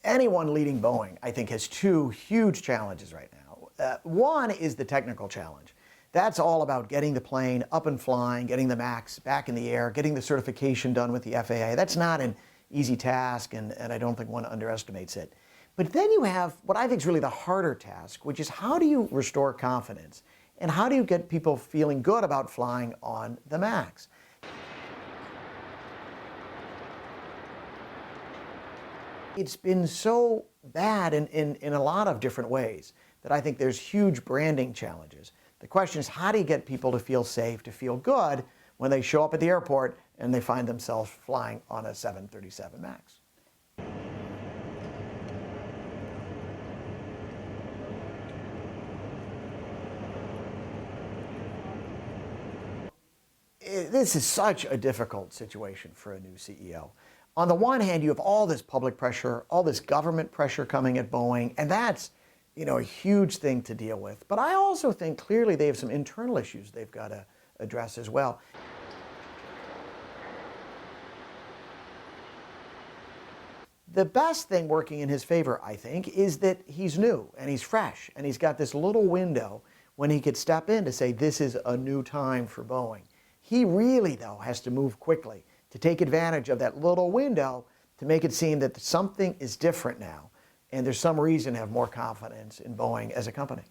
anyone leading Boeing, I think, has two huge challenges right now. One is the technical challenge. That's all about getting the plane up and flying, getting the MAX back in the air, getting the certification done with the FAA. That's not an easy task, and I don't think one underestimates it. But then you have what I think is really the harder task, which is how do you restore confidence? And how do you get people feeling good about flying on the MAX? It's been so bad in a lot of different ways that I think there's huge branding challenges. The question is, how do you get people to feel safe, to feel good when they show up at the airport and they find themselves flying on a 737 MAX? This is such a difficult situation for a new CEO. On the one hand, you have all this public pressure, all this government pressure coming at Boeing, and that's, a huge thing to deal with. But I also think clearly they have some internal issues they've got to address as well. The best thing working in his favor, I think, is that he's new and he's fresh and he's got this little window when he could step in to say this is a new time for Boeing. He really, though, has to move quickly to take advantage of that little window to make it seem that something is different now and there's some reason to have more confidence in Boeing as a company.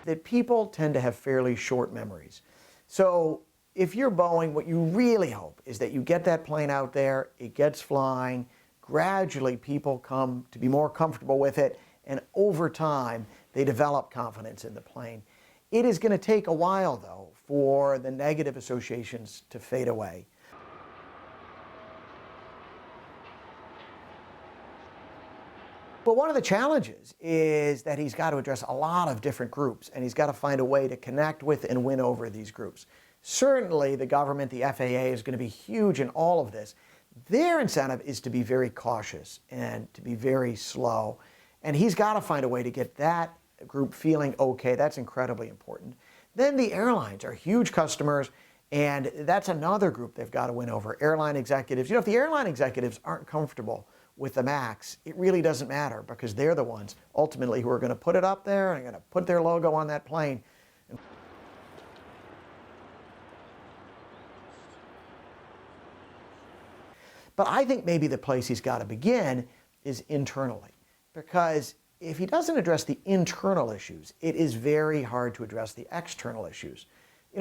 That people tend to have fairly short memories. So if you're Boeing, what you really hope is that you get that plane out there, it gets flying, gradually people come to be more comfortable with it, and over time they develop confidence in the plane. It is going to take a while, though, for the negative associations to fade away. But one of the challenges is that he's got to address a lot of different groups, and he's got to find a way to connect with and win over these groups. Certainly, the government, the FAA, is going to be huge in all of this. Their incentive is to be very cautious and to be very slow, and he's got to find a way to get that group feeling okay. That's incredibly important. Then the airlines are huge customers, and that's another group they've got to win over. Airline executives. If the airline executives aren't comfortable with the MAX, it really doesn't matter because they're the ones ultimately who are going to put it up there and going to put their logo on that plane. But I think maybe the place he's got to begin is internally, because if he doesn't address the internal issues, it is very hard to address the external issues.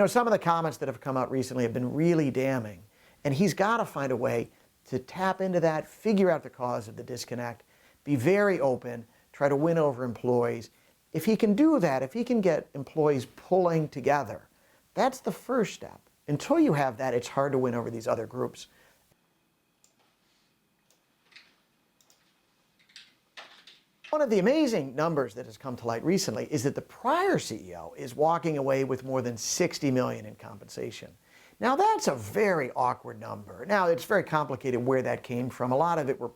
Some of the comments that have come out recently have been really damning, and he's got to find a way to tap into that, figure out the cause of the disconnect, be very open, try to win over employees. If he can do that, if he can get employees pulling together, that's the first step. Until you have that, it's hard to win over these other groups. One of the amazing numbers that has come to light recently is that the prior CEO is walking away with more than $60 million in compensation. Now that's a very awkward number. Now it's very complicated where that came from. A lot of it were,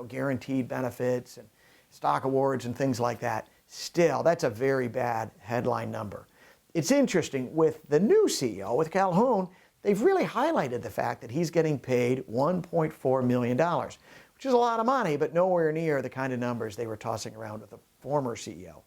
guaranteed benefits and stock awards and things like that. Still, that's a very bad headline number. It's interesting, with the new CEO, with Calhoun, they've really highlighted the fact that he's getting paid $1.4 million, which is a lot of money, but nowhere near the kind of numbers they were tossing around with the former CEO.